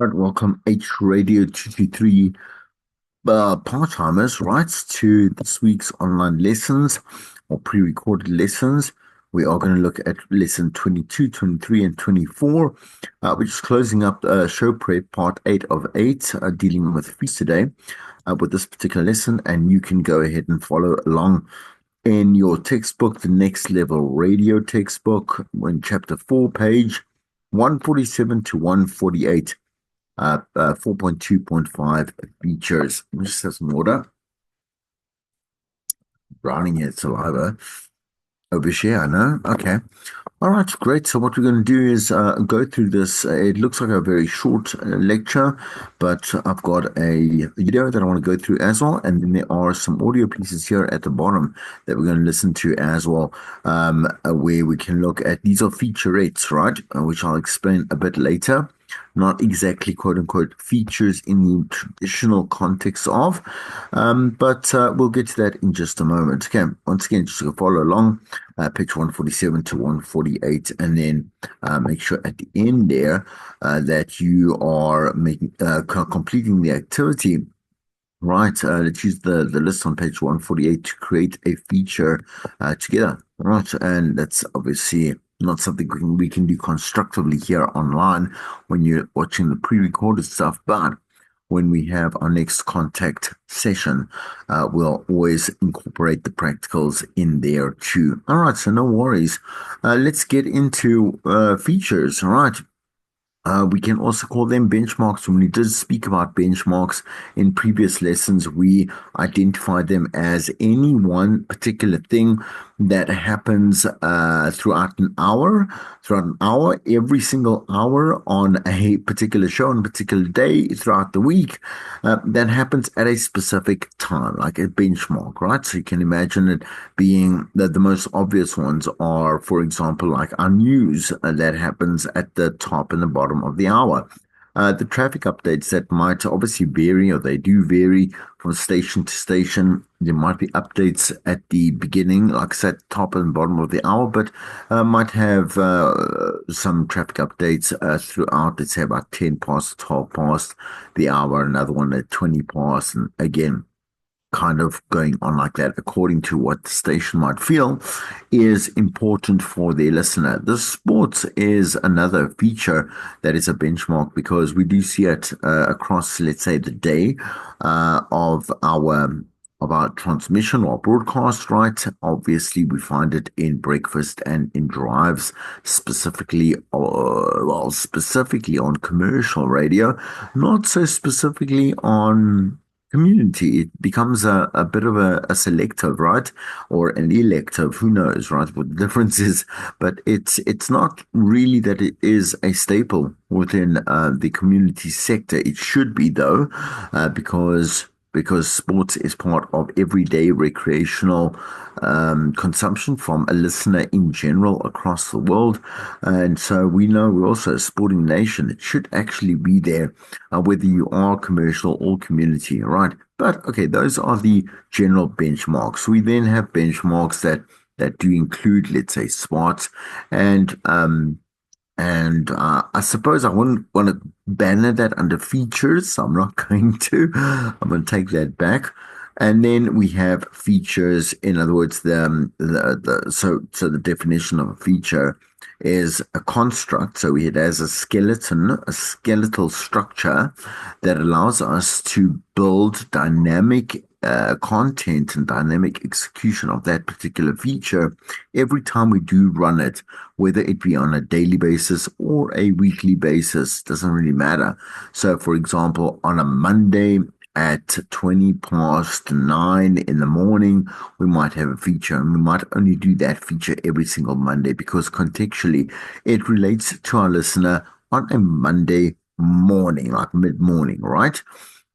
Right, welcome H Radio 223 part-timers, right, to this week's online lessons or pre-recorded lessons. We are going to look at lesson 22, 23, and 24, which is closing up show prep part 8 of 8, dealing with feast today with this particular lesson. And you can go ahead and follow along in your textbook, the Next Level Radio textbook, in chapter 4, page 147 to 148. 4.2.5 features. Let me just have some water. Browning here, saliva. Overshare, I know. Okay. All right, great. So what we're going to do is go through this. It looks like a very short lecture, but I've got a video that I want to go through as well, and then there are some audio pieces here at the bottom that we're going to listen to as well, where we can look at these are featurettes, right? Which I'll explain a bit later. Not exactly quote unquote features in the traditional context of, but we'll get to that in just a moment. Okay, once again, just to follow along, page 147 to 148, and then make sure at the end there that you are making completing the activity. Right, let's use the list on page 148 to create a feature together. Right, and that's obviously not something we can do constructively here online when you're watching the pre-recorded stuff, but when we have our next contact session, we'll always incorporate the practicals in there too. All right, so no worries. Let's get into features. All right. We can also call them benchmarks. When we did speak about benchmarks in previous lessons, we identified them as any one particular thing that happens throughout an hour, every single hour on a particular show on a particular day throughout the week, that happens at a specific time, like a benchmark, right? So you can imagine it being that the most obvious ones are, for example, like our news that happens at the top and the bottom of the hour. The traffic updates that might obviously vary, or they do vary from station to station. There might be updates at the beginning, like I said, top and bottom of the hour, but might have some traffic updates throughout, let's say about 10 past, 12 past the hour, another one at 20 past, and again, kind of going on like that according to what the station might feel is important for their listener. The sports is another feature that is a benchmark because we do see it across, let's say, the day of our transmission or broadcast, right? Obviously, we find it in breakfast and in drives, specifically on commercial radio, not so specifically on community. It becomes a bit of a selective, right? Or an elective, who knows, right? What the difference is, but it's not really that it is a staple within the community sector. It should be though, because sports is part of everyday recreational consumption from a listener in general across the world. And so we know we're also a sporting nation. It should actually be there, whether you are commercial or community, right? But okay, those are the general benchmarks. We then have benchmarks that do include, let's say, smarts and I suppose I wouldn't want to banner that under features, so I'm not going to. I'm going to take that back. And then we have features. In other words, so the definition of a feature is a construct. So it has a skeleton, a skeletal structure that allows us to build dynamic content and dynamic execution of that particular feature every time we do run it, whether it be on a daily basis or a weekly basis, doesn't really matter. So, for example, on a Monday at 20 past 9 in the morning, we might have a feature, and we might only do that feature every single Monday because contextually it relates to our listener on a Monday morning, like mid-morning, right?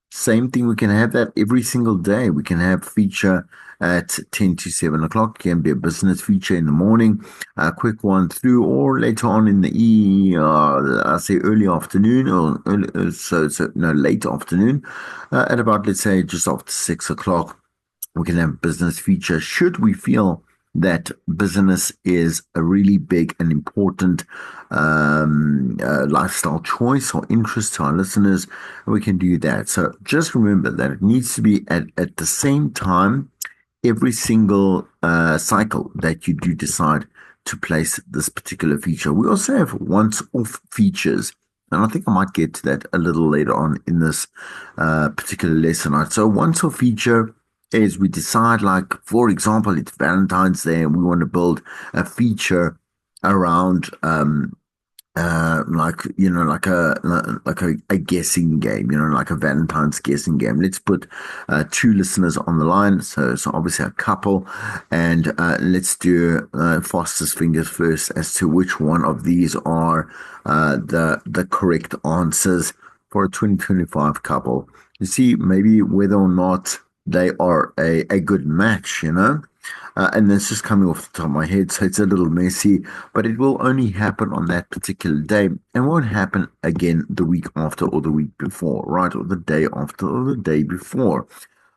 Same thing, we can have that every single day. We can have feature at 10 to 7 o'clock. It can be a business feature in the morning, a quick one through, or later on in the I say early afternoon, or no, late afternoon, at about, let's say, just after 6 o'clock. We can have business feature should we feel that business is a really big and important lifestyle choice or interest to our listeners, we can do that. So just remember that it needs to be at the same time every single cycle that you do decide to place this particular feature. We also have once off features. And I think I might get to that a little later on in this particular lesson. Right? So once off feature is we decide, like, for example, it's Valentine's Day and we want to build a feature around like a guessing game, like a Valentine's guessing game. Let's put two listeners on the line, so obviously a couple, and let's do fastest fingers first as to which one of these are the correct answers for a 2025 couple. You see, maybe whether or not they are a good match. And this is coming off the top of my head, so it's a little messy, but it will only happen on that particular day and won't happen again the week after or the week before, right? Or the day after or the day before.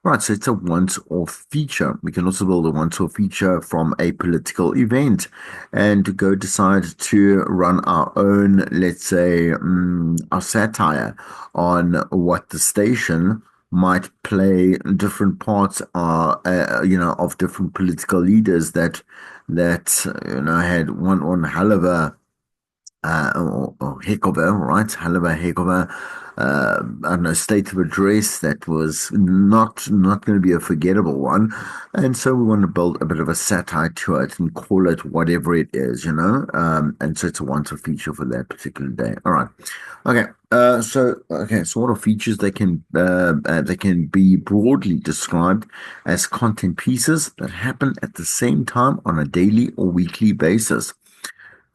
Right, so it's a once-off feature. We can also build a once-off feature from a political event and go decide to run our own, let's say, our satire on what the station might play different parts of different political leaders that had one hell of a or heck of a, right? Hell of a heck of a, I don't know, state of address that was not going to be a forgettable one. And so we want to build a bit of a satire to it and call it whatever it is. And so it's a once-off feature for that particular day. All right. Okay. So what are features they can be broadly described as content pieces that happen at the same time on a daily or weekly basis.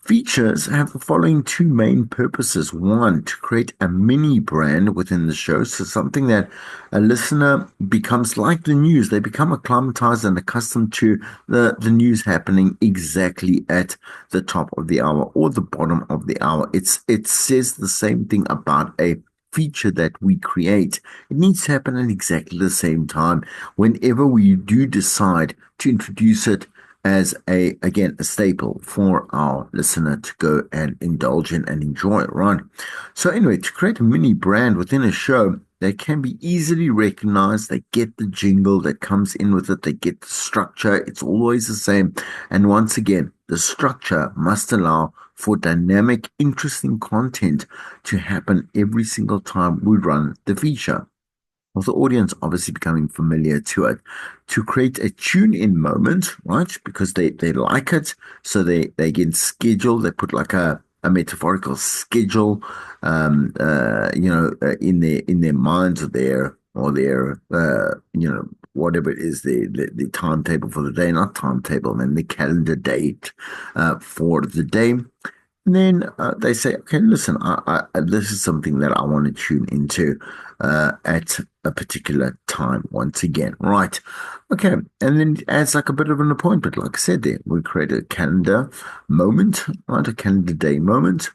Features have the following two main purposes. One, to create a mini brand within the show. So something that a listener becomes like the news. They become acclimatized and accustomed to the news happening exactly at the top of the hour or the bottom of the hour. It says the same thing about a feature that we create. It needs to happen at exactly the same time. Whenever we do decide to introduce it as a staple for our listener to go and indulge in and enjoy, right? So anyway, to create a mini brand within a show that can be easily recognized, they get the jingle that comes in with it, they get the structure, it's always the same. And once again, the structure must allow for dynamic, interesting content to happen every single time we run the feature, with the audience obviously becoming familiar to it, to create a tune-in moment, right? Because they like it, so they get scheduled. They put like a metaphorical schedule, in their minds or their whatever it is, the timetable for the day, not timetable, and the calendar date for the day. And then they say, okay, listen, this is something that I want to tune into at a particular time once again. Right. Okay. And then it adds like a bit of an appointment. Like I said there, we create a calendar moment, right? A calendar day moment,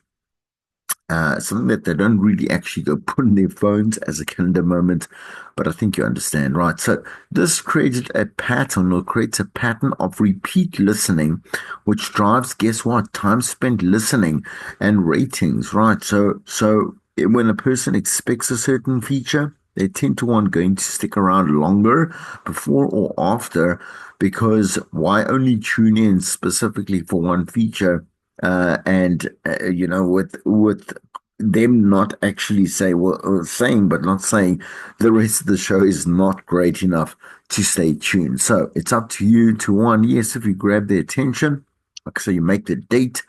something that they don't really actually go put in their phones as a calendar moment, but I think you understand, right? So this created a pattern or creates a pattern of repeat listening, which drives, guess what? Time spent listening and ratings, right? So when a person expects a certain feature, they tend to want going to stick around longer before or after, because why only tune in specifically for one feature and with them not actually saying but not saying the rest of the show is not great enough to stay tuned. So it's up to you to, one, yes, if you grab their attention, like so you make the date,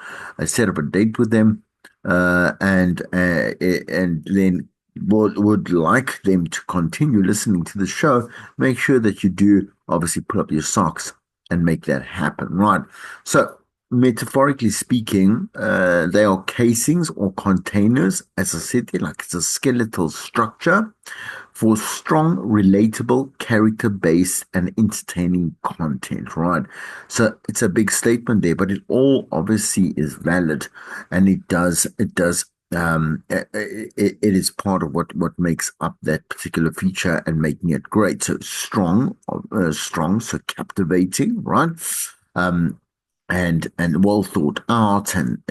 set up a date with them, and then would like them to continue listening to the show, make sure that you do obviously put up your socks and make that happen, right? So metaphorically speaking, they are casings or containers, as I said, they're like it's a skeletal structure for strong, relatable, character-based, and entertaining content, right? So it's a big statement there, but it all obviously is valid, and it is part of what makes up that particular feature and making it great. So strong, so captivating, right? Um, and well thought out, and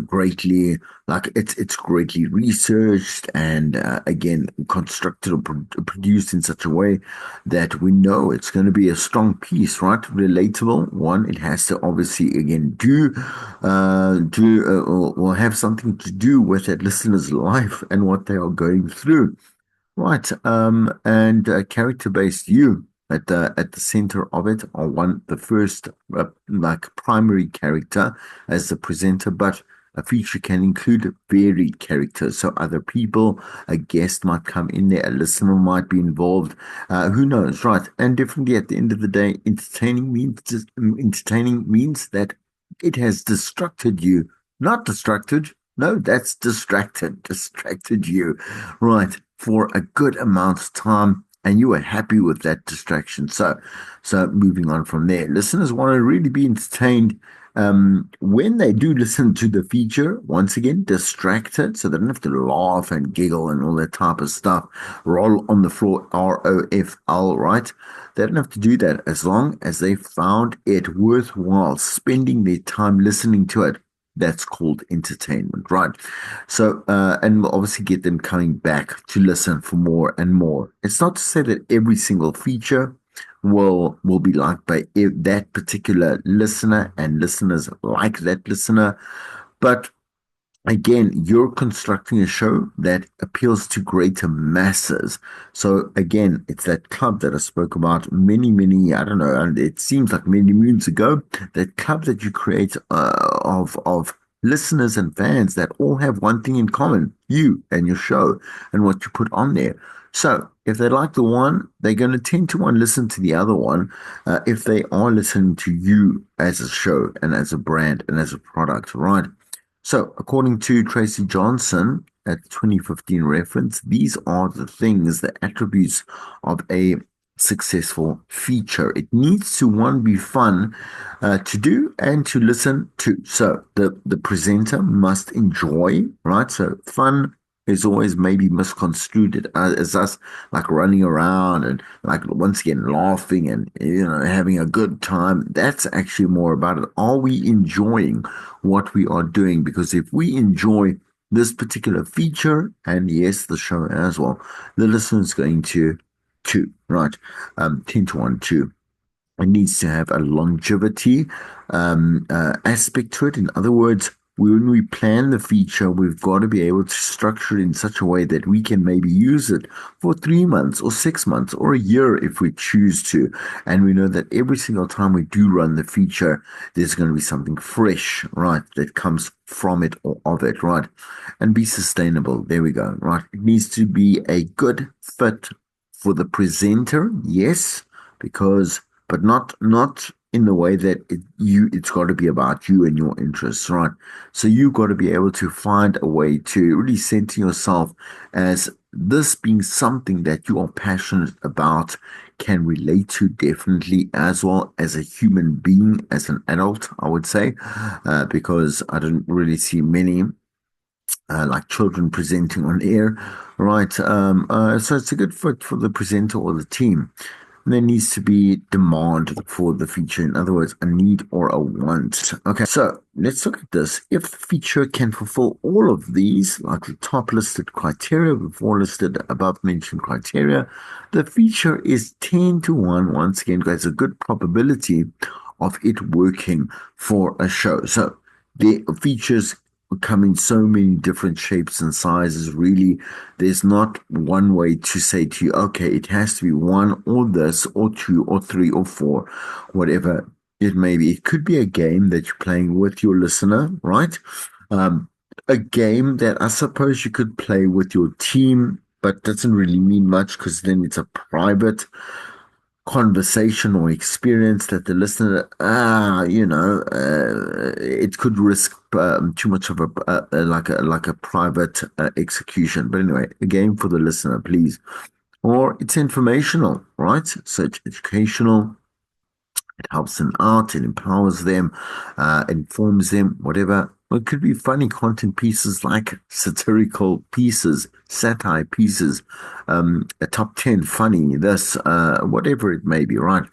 greatly, like it's greatly researched, and again constructed or produced in such a way that we know it's going to be a strong piece, right? Relatable one. It has to obviously again or have something to do with that listener's life and what they are going through. Right, and character-based you at the center of it are the first like primary character as the presenter, but a feature can include varied characters. So other people, a guest might come in there, a listener might be involved. Who knows, right? And definitely at the end of the day, entertaining means that it has distracted you, not distracted. No, that's distracted you, right, for a good amount of time, and you are happy with that distraction. So moving on from there, listeners want to really be entertained when they do listen to the feature, once again, distracted, so they don't have to laugh and giggle and all that type of stuff, roll on the floor, ROFL, right? They don't have to do that as long as they found it worthwhile spending their time listening to it. That's called entertainment, right? So, and we'll obviously get them coming back to listen for more and more. It's not to say that every single feature will be liked by that particular listener and listeners like that listener, but again, you're constructing a show that appeals to greater masses. So again, it's that club that I spoke about many, I don't know, and it seems like many moons ago, that club that you create of listeners and fans that all have one thing in common, you and your show and what you put on there. So if they like the one, they're going to tend to want to listen to the other one if they are listening to you as a show and as a brand and as a product, right? So, according to Tracy Johnson at the 2015 reference, these are the things, the attributes of a successful feature. It needs to, one, be fun to do and to listen to. So, the presenter must enjoy, right? So, fun is always maybe misconstrued as us like running around and like once again laughing and having a good time. That's actually more about it. Are we enjoying what we are doing? Because if we enjoy this particular feature, and yes, the show as well, the listener is going to right 10 to 1 to it needs to have a longevity aspect to it. In other words, when we plan the feature, we've got to be able to structure it in such a way that we can maybe use it for 3 months or 6 months or a year if we choose to. And we know that every single time we do run the feature, there's going to be something fresh, right, that comes from it or of it, right? And be sustainable. There we go, right? It needs to be a good fit for the presenter, yes, because but not in the way that it's got to be about you and your interests, right? So you've got to be able to find a way to really center yourself as this being something that you are passionate about, can relate to definitely, as well as a human being, as an adult, I would say, because I don't really see many like children presenting on air, right? So it's a good fit for the presenter or the team. There needs to be demand for the feature. In other words, a need or a want. Okay, so let's look at this. If the feature can fulfill all of these, like the top listed criteria, before listed above mentioned criteria, the feature is 10 to 1. Once again, there's a good probability of it working for a show. So the features come in so many different shapes and sizes. Really, there's not one way to say to you, okay, it has to be one or this or two or three or four, whatever it may be. It could be a game that you're playing with your listener, right? Um, a game that I suppose you could play with your team, but doesn't really mean much because then it's a private conversation or experience that the listener, it could risk too much of a private execution. But anyway, a game for the listener, please. Or it's informational, right? So it's educational, it helps them out, it empowers them, informs them, whatever. Or it could be funny content pieces like satirical pieces, satire pieces, a top 10 funny, this, whatever it may be, right?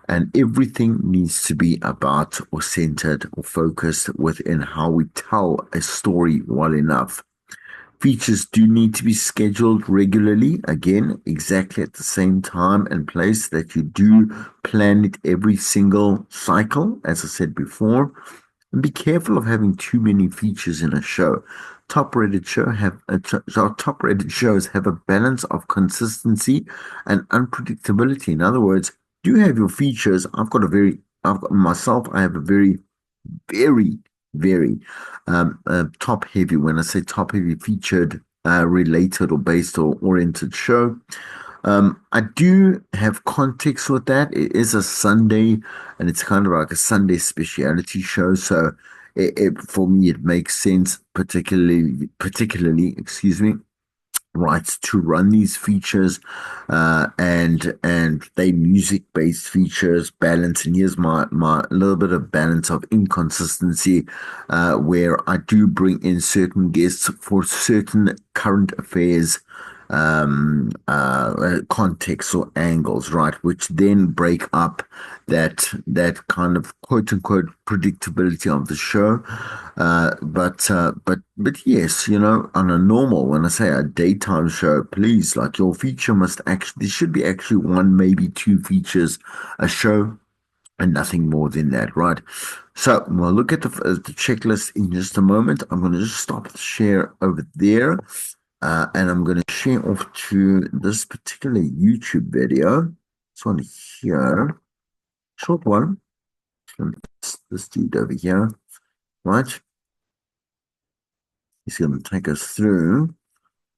And everything needs to be about or centered or focused within how we tell a story well enough. Features do need to be scheduled regularly, again, exactly at the same time and place that you do plan it every single cycle, as I said before. And be careful of having too many features in a show. Top rated shows have a balance of consistency and unpredictability. In other words, do have your features. I've got myself, I have a very, very top heavy. When I say top heavy, featured, related or based or oriented show. I do have context with that. It is a Sunday, and it's kind of like a Sunday speciality show. So, for me, it makes sense, particularly, excuse me, rights to run these features, and they music based features balance. And here's my little bit of balance of inconsistency, where I do bring in certain guests for certain current affairs, contexts or angles, right, which then break up that kind of quote unquote predictability of the show. But yes, on a normal, when I say a daytime show, please, like, your feature must actually, there should be actually one, maybe two features a show, and nothing more than that, right? So we'll look at the checklist in just a moment. I'm going to just stop the share over there, and I'm going to share off to this particular YouTube video. This one here, short one, from this dude over here, right? He's going to take us through.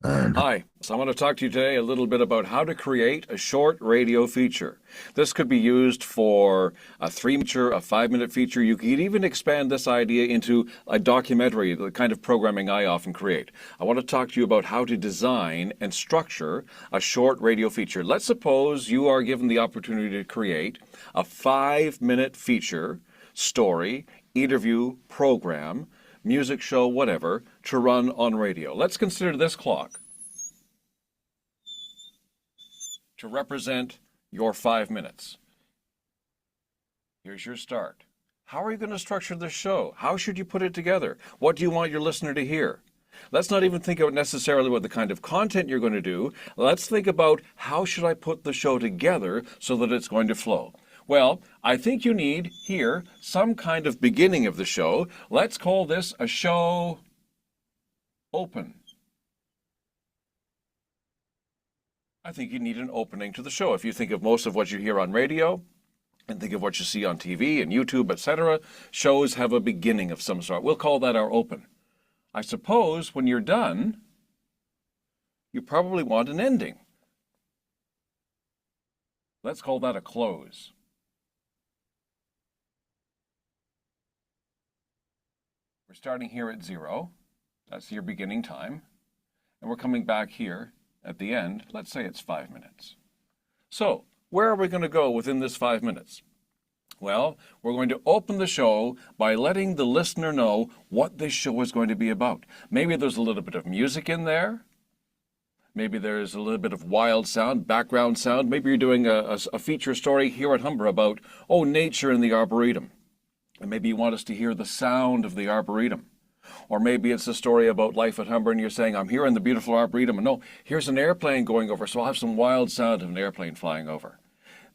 Hi, so I want to talk to you today a little bit about how to create a short radio feature. This could be used for a 3-minute, a 5-minute feature. You could even expand this idea into a documentary, the kind of programming I often create. I want to talk to you about how to design and structure a short radio feature. Let's suppose you are given the opportunity to create a 5-minute feature, story, interview, program, music show, whatever, to run on radio. Let's consider this clock to represent your 5 minutes. Here's your start. How are you going to structure the show? How should you put it together? What do you want your listener to hear? Let's not even think about necessarily what the kind of content you're going to do. Let's think about how should I put the show together so that it's going to flow. Well, I think you need here some kind of beginning of the show. Let's call this a show open. I think you need an opening to the show. If you think of most of what you hear on radio and think of what you see on TV and YouTube, etc., shows have a beginning of some sort. We'll call that our open. I suppose when you're done, you probably want an ending. Let's call that a close. We're starting here at 0. That's your beginning time. And we're coming back here at the end. Let's say it's 5 minutes. So, where are we going to go within this 5 minutes? Well, we're going to open the show by letting the listener know what this show is going to be about. Maybe there's a little bit of music in there. Maybe there's a little bit of wild sound, background sound. Maybe you're doing a feature story here at Humber about, nature in the Arboretum. And maybe you want us to hear the sound of the Arboretum. Or maybe it's a story about life at Humber and you're saying, I'm here in the beautiful Arboretum, and no, here's an airplane going over, so I'll have some wild sound of an airplane flying over.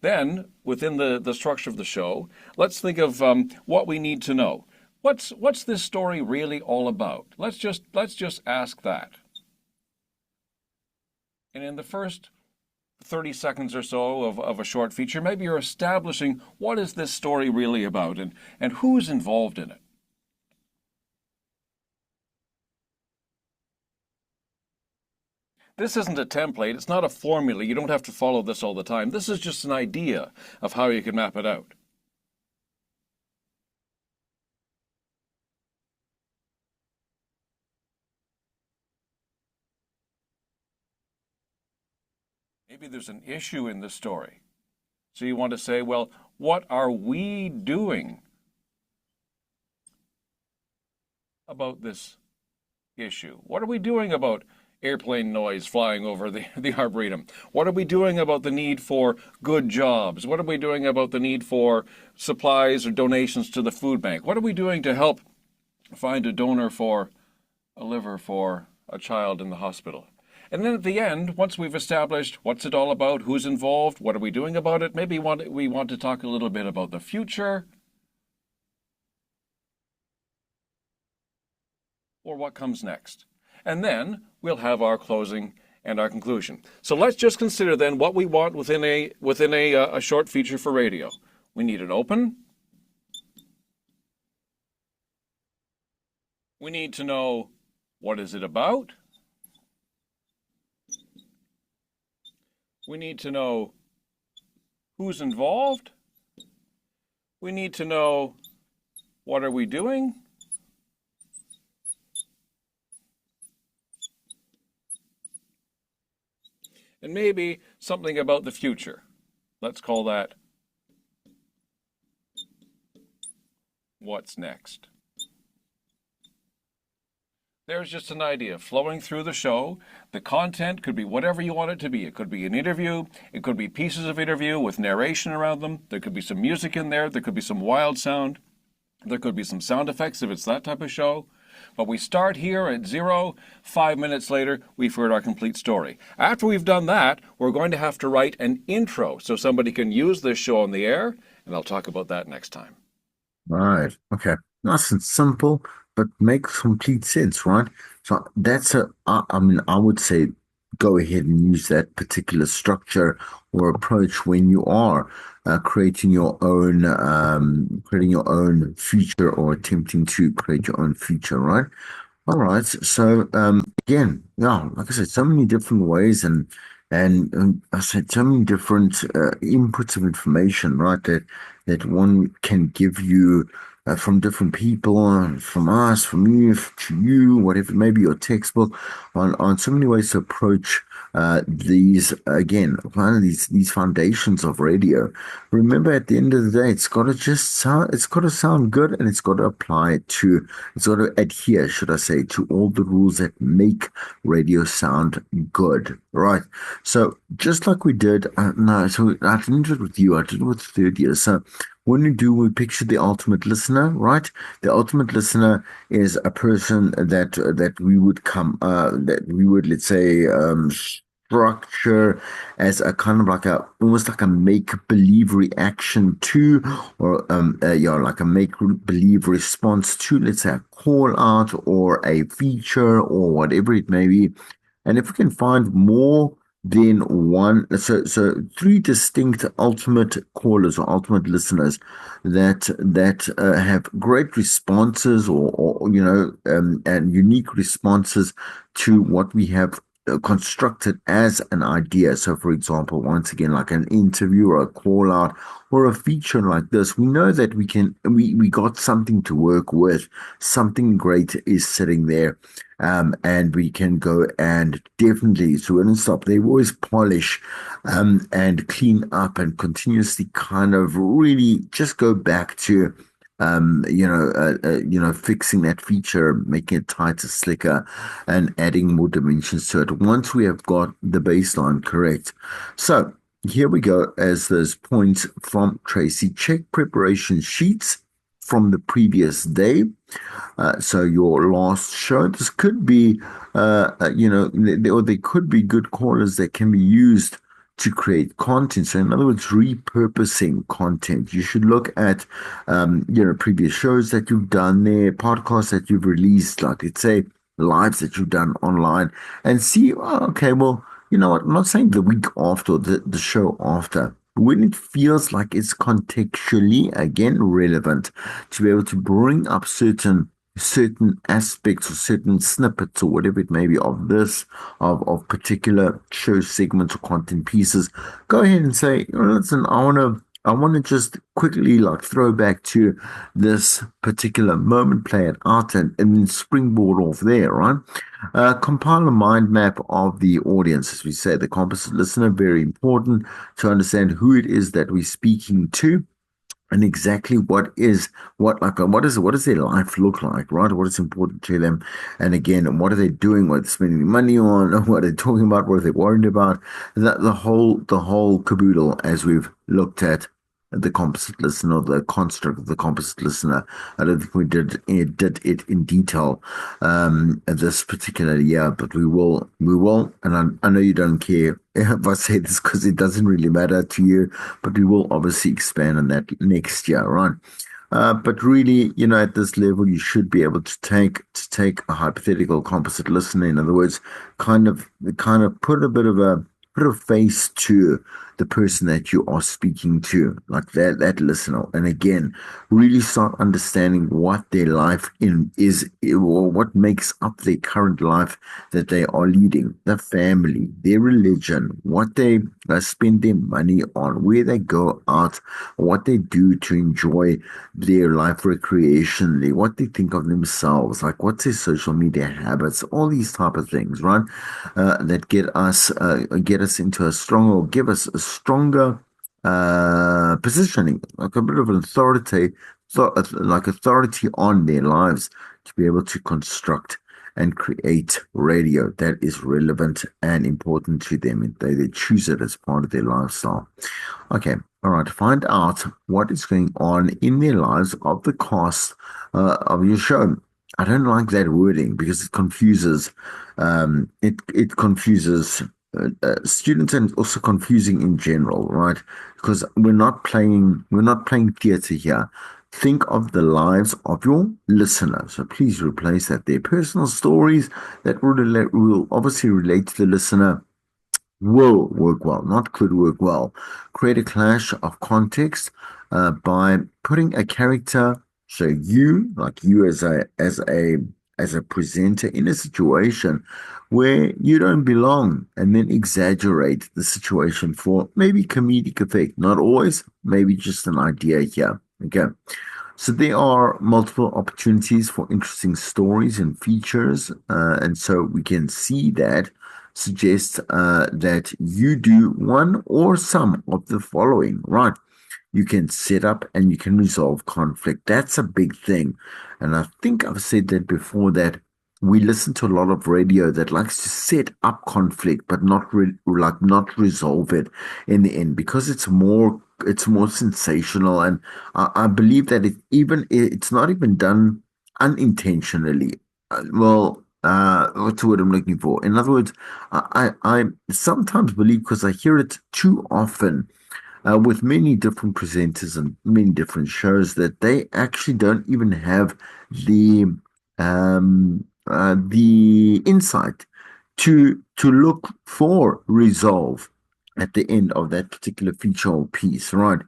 Then, within the structure of the show, let's think of what we need to know. What's this story really all about? Let's just ask that. And in the first 30 seconds or so of a short feature, maybe you're establishing what is this story really about and who's involved in it. This isn't a template. It's not a formula. You don't have to follow this all the time. This is just an idea of how you can map it out. Maybe there's an issue in the story. So you want to say, well, what are we doing about this issue? What are we doing about airplane noise flying over the Arboretum? What are we doing about the need for good jobs? What are we doing about the need for supplies or donations to the food bank? What are we doing to help find a donor for a liver for a child in the hospital? And then at the end, once we've established what's it all about, who's involved, what are we doing about it, maybe we want to talk a little bit about the future or what comes next. And then we'll have our closing and our conclusion. So let's just consider then what we want within a short feature for radio. We need it open. We need to know what is it about. We need to know who's involved. We need to know what are we doing. And maybe something about the future. Let's call that what's next. There's just an idea flowing through the show. The content could be whatever you want it to be. It could be an interview. It could be pieces of interview with narration around them. There could be some music in there. There could be some wild sound. There could be some sound effects if it's that type of show. But we start here at 0. 5 minutes later, we've heard our complete story. After we've done that, we're going to have to write an intro so somebody can use this show on the air, and I'll talk about that next time. Right. Okay. Nice and simple, but makes complete sense, right? So I mean, I would say go ahead and use that particular structure or approach when you are creating your own feature or attempting to create your own feature, right? All right. So again, yeah, like I said, so many different ways and I said so many different inputs of information, right? That one can give you from different people, from us, from you, to you, whatever, maybe your textbook, on so many ways to approach these again, kind of these foundations of radio. Remember, at the end of the day, it's got to sound good, and it's got to it's got to adhere, should I say, to all the rules that make radio sound good, right? So just like we did, no, so I didn't do it with you, I did it with third year. So when we picture the ultimate listener, right? The ultimate listener is a person that we would let's say structure as a kind of like a almost like a make believe reaction to, or yeah, like a make believe response to, let's say, a call out or a feature or whatever it may be. And if we can find more than one, so three distinct ultimate callers or ultimate listeners that have great responses or and unique responses to what we have constructed as an idea. So, for example, once again, like an interview or a call out or a feature like this, we know that we got something to work with. Something great is sitting there. And we can go and definitely, so we don't stop. They always polish and clean up and continuously kind of really just go back to fixing that feature, making it tighter, slicker, and adding more dimensions to it once we have got the baseline correct. So here we go as those points from Tracy. Check preparation sheets from the previous day. So your last show, this could be, or there could be good callers that can be used to create content. So in other words, repurposing content. You should look at, previous shows that you've done there, podcasts that you've released, like let's say lives that you've done online, and see, oh, okay, well, you know what? I'm not saying the week after, or the show after. When it feels like it's contextually again relevant to be able to bring up certain aspects or certain snippets or whatever it may be of particular show segments or content pieces, go ahead and say, listen, I want to just quickly like throw back to this particular moment, play it out, and then springboard off there, right? Compile a mind map of the audience, as we say, the composite listener, very important to understand who it is that we're speaking to. and exactly what does their life look like, right? What is important to them, and again, what are they doing? What are they spending money on? What are they talking about? What are they worried about? The whole caboodle, as we've looked at the composite listener, the construct of the composite listener. I don't think we did it in detail this particular year, but we will, and I know you don't care if I say this because it doesn't really matter to you, but we will obviously expand on that next year, right? But really, at this level, you should be able to take a hypothetical composite listener. In other words, kind of put a face to the person that you are speaking to, like that listener. And again, really start understanding what their life in is, or what makes up their current life that they are leading, their family, their religion, what they spend their money on, where they go out, what they do to enjoy their life recreationally, what they think of themselves, like what's their social media habits, all these type of things, right? That get us into a stronger, or give us a stronger positioning, like a bit of an authority, like authority on their lives to be able to construct and create radio that is relevant and important to them, and they choose it as part of their lifestyle. Okay, all right. Find out what is going on in their lives of the cast of your show. I don't like that wording because it confuses. It confuses students, and also confusing in general, right? Because we're not playing theater here. Think of the lives of your listener. So please replace that. Their personal stories that will obviously relate to the listener will work well, not could work well. Create a clash of context by putting a character, so you as a presenter in a situation where you don't belong, and then exaggerate the situation for maybe comedic effect. Not always, maybe just an idea here. Okay. So there are multiple opportunities for interesting stories and features, and so we can see that suggests that you do one or some of the following, right? You can set up and you can resolve conflict. That's a big thing. And I think I've said that before, that we listen to a lot of radio that likes to set up conflict, but not resolve it in the end, because it's more sensational. And I believe that it's not even done unintentionally. What's the word I'm looking for? In other words, I sometimes believe, because I hear it too often with many different presenters and many different shows, that they actually don't even have the insight to look for resolve at the end of that particular feature or piece, right?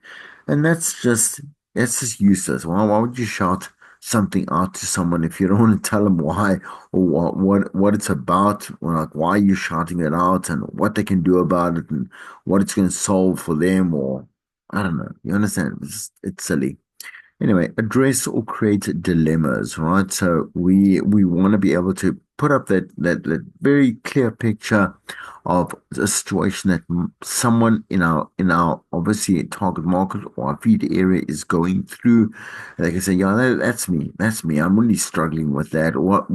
And that's just useless. Why would you shout something out to someone if you don't want to tell them why, or what it's about, or like why you're shouting it out, and what they can do about it, and what it's going to solve for them, or I don't know. You understand? It's silly. Anyway, address or create dilemmas, right? So we want to be able to put up that very clear picture of a situation that someone in our obviously target market or our feed area is going through. They can say, "Yeah, that's me. That's me. I'm really struggling with that. What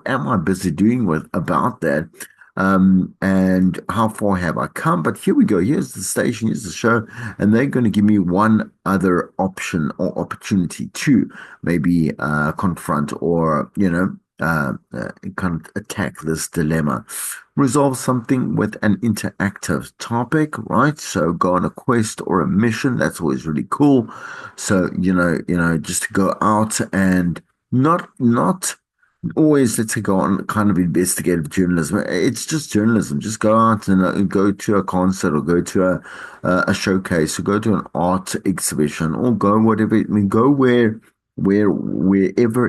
am I busy doing with about that?" And how far have I come? But here we go. Here's the station, here's the show, and they're going to give me one other option or opportunity to maybe confront, or kind of attack this dilemma. Resolve something with an interactive topic, right? So go on a quest or a mission. That's always really cool. So just to go out and not always, let's say, go on kind of investigative journalism. It's just journalism. Just go out and go to a concert, or go to a showcase, or go to an art exhibition, or go whatever. I mean, go wherever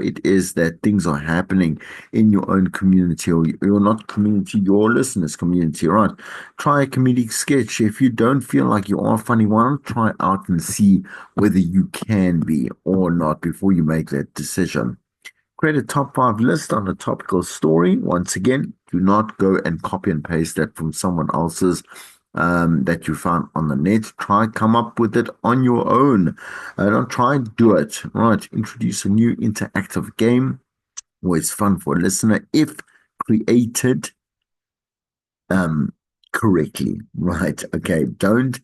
it is that things are happening in your own community, or your not community, your listeners' community, right? Try a comedic sketch. If you don't feel like you are funny, why not try out and see whether you can be or not before you make that decision. Create a top five list on a topical story. Once again, do not go and copy and paste that from someone else's. that you found on the net. Try come up with it on your own. Don't try and do it. Right. Introduce a new interactive game. Always fun for a listener if created um correctly, right? Okay, don't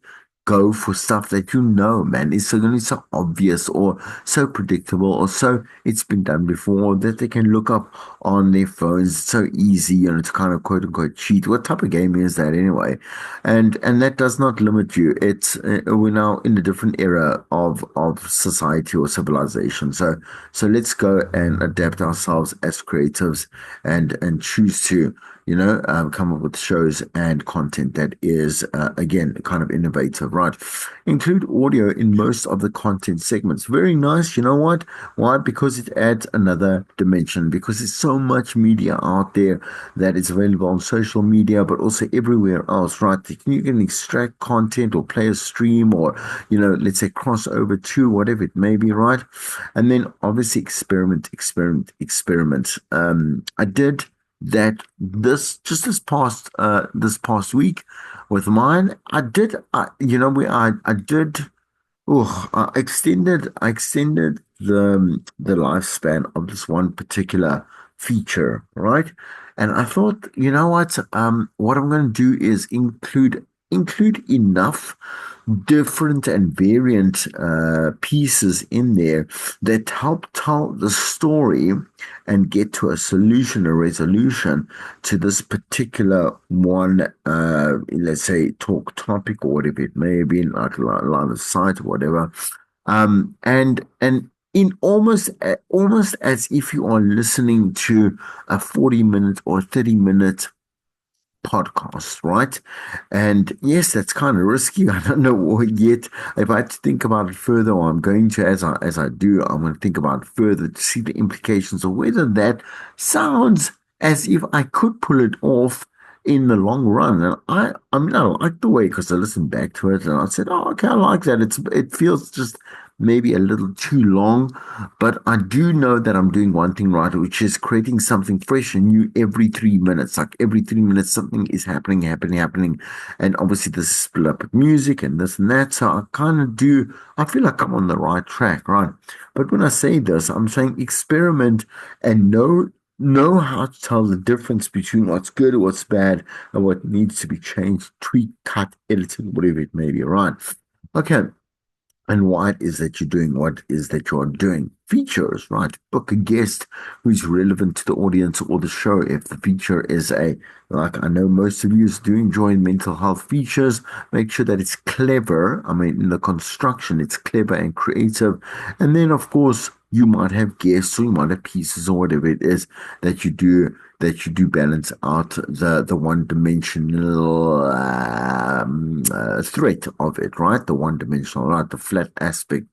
go for stuff that you know, man, is so going to be so obvious or so predictable or so it's been done before that they can look up on their phones. It's so easy, to kind of quote unquote cheat. What type of game is that anyway? And that does not limit you. It's we're now in a different era of society or civilization. So let's go and adapt ourselves as creatives and choose to come up with shows and content that is, again, kind of innovative, right? Include audio in most of the content segments. Very nice. You know what? Why? Because it adds another dimension, because there's so much media out there that is available on social media, but also everywhere else, right? You can extract content or play a stream or, let's say cross over to whatever it may be, right? And then obviously experiment. I did that this past week with mine. I did. Oh, I extended the lifespan of this one particular feature, right? And I thought, you know what I'm going to do is include enough different and variant pieces in there that help tell the story and get to a solution, a resolution to this particular one, let's say talk topic or whatever it may be, like a line of sight or whatever. And in almost as if you are listening to a 40-minute or 30-minute podcast, right? And yes, that's kind of risky. I don't know what yet. If I had to think about it further, or I'm going to, as I do, I'm going to think about it further to see the implications of whether that sounds as if I could pull it off in the long run. And I mean, I like the way because I listened back to it and I said, oh, okay, I like that. It feels just maybe a little too long, but I do know that I'm doing one thing right, which is creating something fresh and new every 3 minutes. Like every 3 minutes, something is happening. And obviously, this is split up with music and this and that. So I feel like I'm on the right track, right? But when I say this, I'm saying experiment and know how to tell the difference between what's good or what's bad and what needs to be changed, tweaked, cut, edited, whatever it may be, right? Okay, and what is that you're doing? What is that you're doing? Features, right? Book a guest who's relevant to the audience or the show. If the feature is like I know most of you do enjoy mental health features, make sure that it's clever. I mean, in the construction, it's clever and creative. And then, of course, you might have guests or you might have pieces or whatever it is that you do balance out the one dimensional threat of it, right? The one dimensional, right? The flat aspect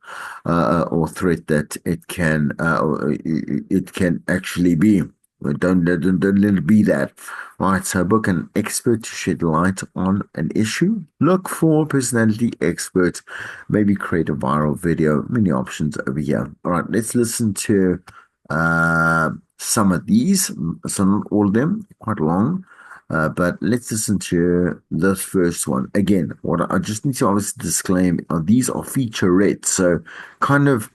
or threat that it can actually be. But don't let it be that. Right, so book an expert to shed light on an issue. Look for personality experts. Maybe create a viral video. Many options over here. All right, let's listen to uh, some of these. So not all of them, quite long. But let's listen to the first one. Again, what I just need to obviously disclaim these are featurettes. So kind of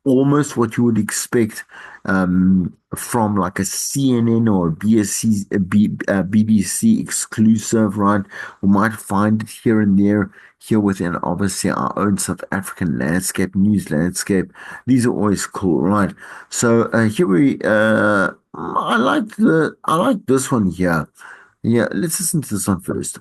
almost what you would expect from like a CNN or a BBC exclusive, right? We might find it here and there, here within obviously our own South African landscape, news landscape. These are always cool, right? So here I like this one here. Yeah, let's listen to this one first.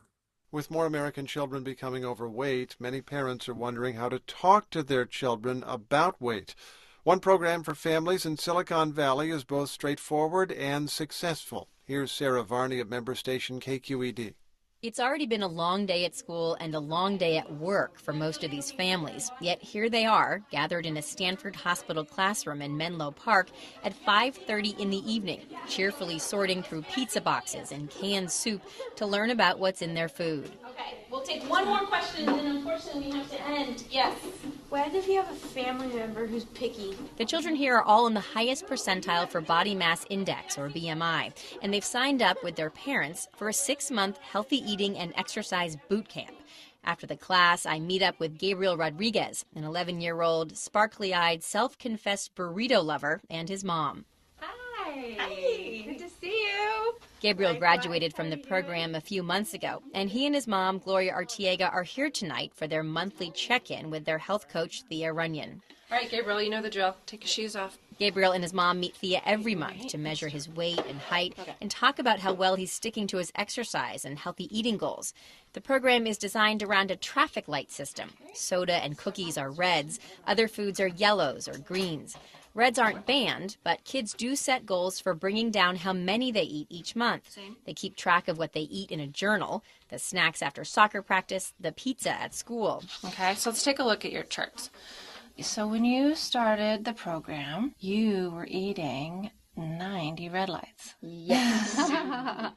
With more American children becoming overweight, many parents are wondering how to talk to their children about weight. One program for families in Silicon Valley is both straightforward and successful. Here's Sarah Varney at member station KQED. It's already been a long day at school and a long day at work for most of these families. Yet here they are, gathered in a Stanford Hospital classroom in Menlo Park at 5:30 in the evening, cheerfully sorting through pizza boxes and canned soup to learn about what's in their food. Okay, we'll take one more question and then unfortunately we have to end. Yes. What if you have a family member who's picky? The children here are all in the highest percentile for body mass index, or BMI, and they've signed up with their parents for a 6-month healthy eating and exercise boot camp. After the class, I meet up with Gabriel Rodriguez, an 11-year-old, sparkly-eyed, self-confessed burrito lover, and his mom. Hi. Hi. Good to see you. Gabriel graduated from the program a few months ago, and he and his mom, Gloria Artiega, are here tonight for their monthly check-in with their health coach, Thea Runyon. All right, Gabriel, you know the drill. Take your shoes off. Gabriel and his mom meet Thea every month to measure his weight and height and talk about how well he's sticking to his exercise and healthy eating goals. The program is designed around a traffic light system. Soda and cookies are reds, other foods are yellows or greens. Reds aren't banned, but kids do set goals for bringing down how many they eat each month. They keep track of what they eat in a journal, the snacks after soccer practice, the pizza at school. Okay, so let's take a look at your charts. So when you started the program, you were eating 90 red lights. Yes.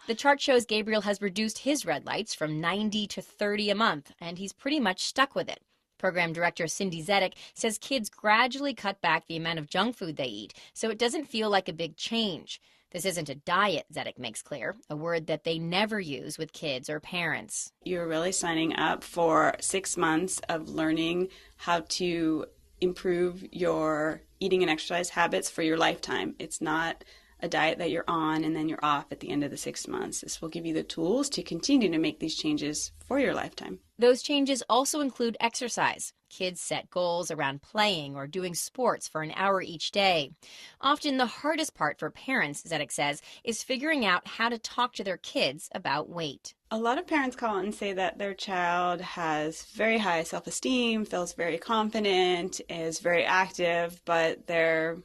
The chart shows Gabriel has reduced his red lights from 90 to 30 a month, and he's pretty much stuck with it. Program director Cindy Zedek says kids gradually cut back the amount of junk food they eat, so it doesn't feel like a big change. This isn't a diet, Zedek makes clear, a word that they never use with kids or parents. You're really signing up for 6 months of learning how to improve your eating and exercise habits for your lifetime. It's not a diet that you're on and then you're off at the end of the 6 months. This will give you the tools to continue to make these changes for your lifetime. Those changes also include exercise. Kids set goals around playing or doing sports for an hour each day. Often the hardest part for parents, Zedek says, is figuring out how to talk to their kids about weight. A lot of parents call and say that their child has very high self-esteem, feels very confident, is very active, but they're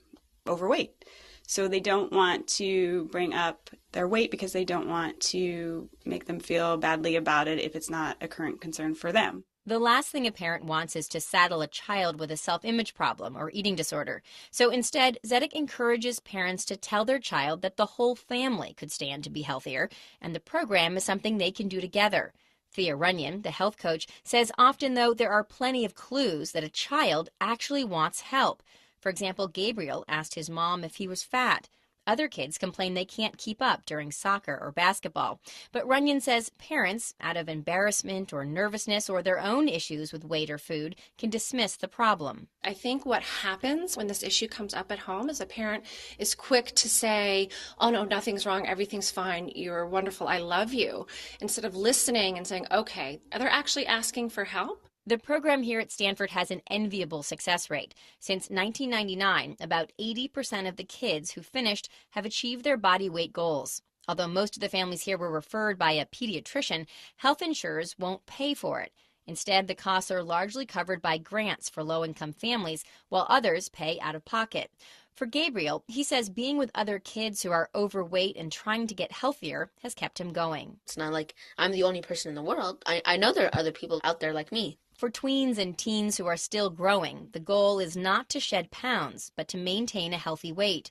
overweight. So they don't want to bring up their weight because they don't want to make them feel badly about it if it's not a current concern for them. The last thing a parent wants is to saddle a child with a self-image problem or eating disorder. So instead, Zedek encourages parents to tell their child that the whole family could stand to be healthier, and the program is something they can do together. Thea Runyon, the health coach, says often, though, there are plenty of clues that a child actually wants help. For example, Gabriel asked his mom if he was fat. Other kids complain they can't keep up during soccer or basketball. But Runyon says parents, out of embarrassment or nervousness or their own issues with weight or food, can dismiss the problem. I think what happens when this issue comes up at home is a parent is quick to say, oh no, nothing's wrong, everything's fine, you're wonderful, I love you, instead of listening and saying, okay, they're actually asking for help. The program here at Stanford has an enviable success rate. Since 1999, about 80% of the kids who finished have achieved their body weight goals. Although most of the families here were referred by a pediatrician, health insurers won't pay for it. Instead, the costs are largely covered by grants for low-income families, while others pay out of pocket. For Gabriel, he says being with other kids who are overweight and trying to get healthier has kept him going. It's not like I'm the only person in the world. I know there are other people out there like me. For tweens and teens who are still growing, the goal is not to shed pounds, but to maintain a healthy weight.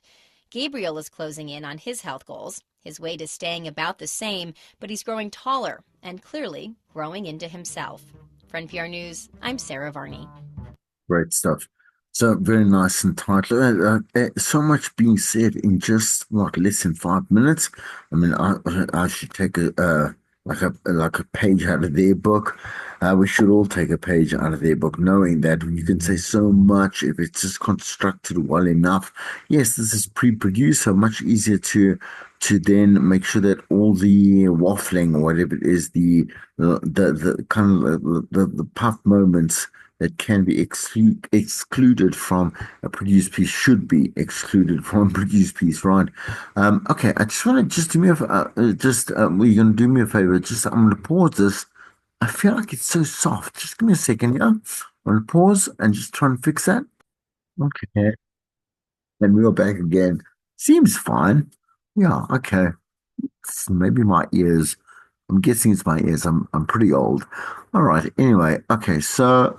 Gabriel is closing in on his health goals. His weight is staying about the same, but he's growing taller and clearly growing into himself. For NPR News, I'm Sarah Varney. Great stuff. So very nice and tight. So much being said in just less than 5 minutes. I mean, I should take a page out of their book. We should all take a page out of their book, knowing that you can say so much if it's just constructed well enough. Yes, this is pre-produced, so much easier to then make sure that all the waffling or whatever it is, the kind of the puff moments that can be excluded from a produced piece should be excluded from a produced piece, right? Okay, I just want to do me you're going to do me a favor. I'm going to pause this. I feel like it's so soft. Just give me a second, yeah? I'm going to pause and just try and fix that. Okay. And we're back again. Seems fine. Yeah, okay. Maybe my ears. I'm guessing it's my ears. I'm pretty old. All right. Anyway, okay. So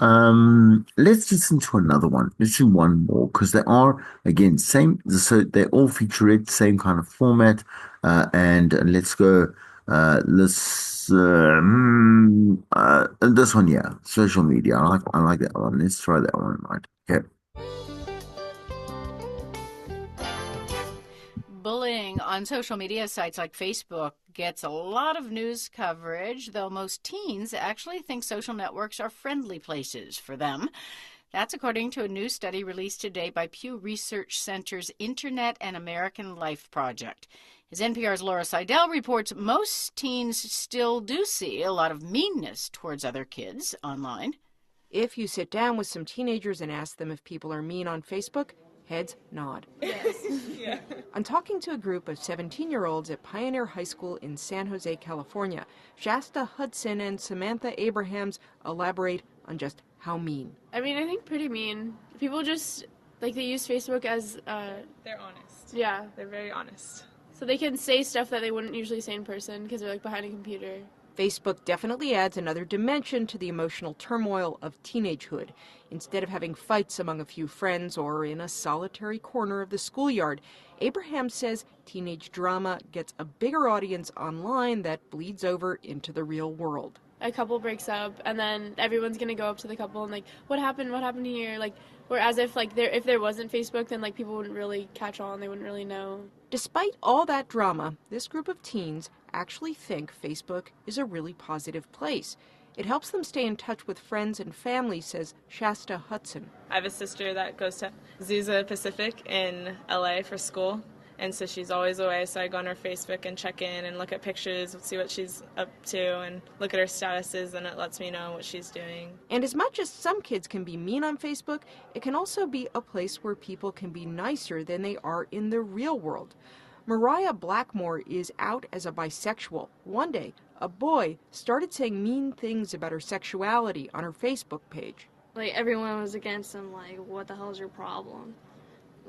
let's listen to another one. Let's do one more because they are again same. So they all feature it, same kind of format. And let's go This one, yeah, social media. I like that one. Let's try that one, right? Okay. Bullying on social media sites like Facebook gets a lot of news coverage, though most teens actually think social networks are friendly places for them. That's according to a new study released today by Pew Research Center's Internet and American Life Project. As NPR's Laura Seidel reports, most teens still do see a lot of meanness towards other kids online. If you sit down with some teenagers and ask them if people are mean on Facebook, heads nod. Yes. Yeah. I'm talking to a group of 17-year-olds at Pioneer High School in San Jose, California. Shasta Hudson and Samantha Abrahams elaborate on just how mean. I mean, I think pretty mean. People just, like, they use Facebook as, They're honest. yeah. They're very honest. So they can say stuff that they wouldn't usually say in person because they're, like, behind a computer. Facebook definitely adds another dimension to the emotional turmoil of teenagehood. Instead of having fights among a few friends or in a solitary corner of the schoolyard, Abraham says teenage drama gets a bigger audience online that bleeds over into the real world. A couple breaks up, and then everyone's gonna go up to the couple and, like, what happened here, like, whereas if, like, if there wasn't Facebook, then, like, people wouldn't really catch on, they wouldn't really know. Despite all that drama, this group of teens actually think Facebook is a really positive place. It helps them stay in touch with friends and family, says Shasta Hudson. I have a sister that goes to Azusa Pacific in LA for school, and so she's always away, so I go on her Facebook and check in and look at pictures, see what she's up to, and look at her statuses, and it lets me know what she's doing. And as much as some kids can be mean on Facebook, it can also be a place where people can be nicer than they are in the real world. Mariah Blackmore is out as a bisexual. One day, a boy started saying mean things about her sexuality on her Facebook page. Like, everyone was against him, like, what the hell is your problem?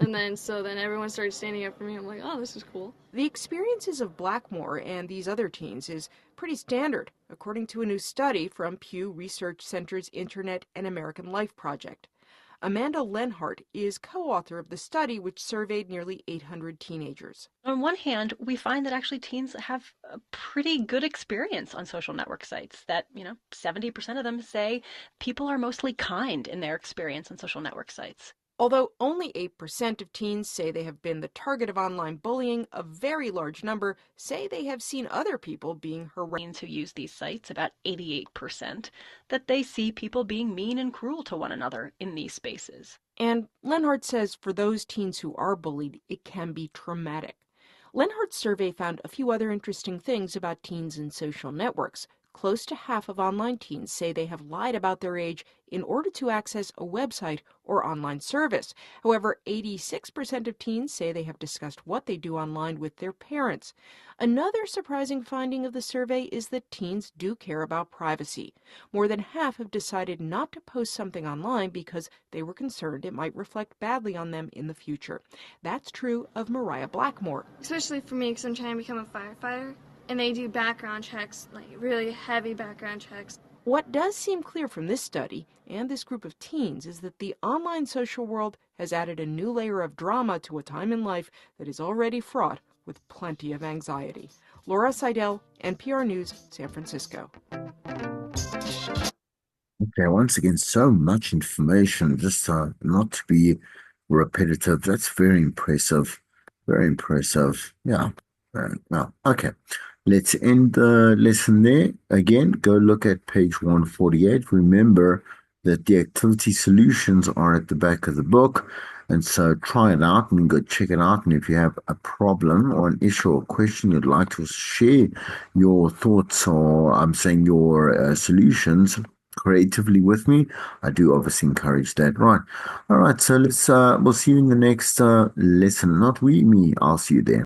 And then everyone started standing up for me. I'm like, oh, this is cool. The experiences of Blackmore and these other teens is pretty standard, according to a new study from Pew Research Center's Internet and American Life Project. Amanda Lenhart is co-author of the study, which surveyed nearly 800 teenagers. On one hand, we find that actually teens have a pretty good experience on social network sites, that, 70% of them say people are mostly kind in their experience on social network sites. Although only 8% of teens say they have been the target of online bullying, a very large number say they have seen other people being harassed. Who use these sites, about 88%, that they see people being mean and cruel to one another in these spaces. And Lenhart says for those teens who are bullied, it can be traumatic. Lenhart's survey found a few other interesting things about teens and social networks. Close to half of online teens say they have lied about their age in order to access a website or online service. However, 86% of teens say they have discussed what they do online with their parents. Another surprising finding of the survey is that teens do care about privacy. More than half have decided not to post something online because they were concerned it might reflect badly on them in the future. That's true of Mariah Blackmore. Especially for me, because I'm trying to become a firefighter. And they do background checks, like really heavy background checks. What does seem clear from this study and this group of teens is that the online social world has added a new layer of drama to a time in life that is already fraught with plenty of anxiety. Laura Seidel, NPR News, San Francisco. Okay, once again, so much information, just not to be repetitive. That's very impressive. Very impressive. Yeah. No. Okay. Let's end the lesson there. Again, go look at page 148. Remember that the activity solutions are at the back of the book. And so try it out and go check it out. And if you have a problem or an issue or question you'd like to share your thoughts or I'm saying your solutions creatively with me, I do obviously encourage that. Right. All right. So we'll see you in the next lesson. Not we, me. I'll see you there.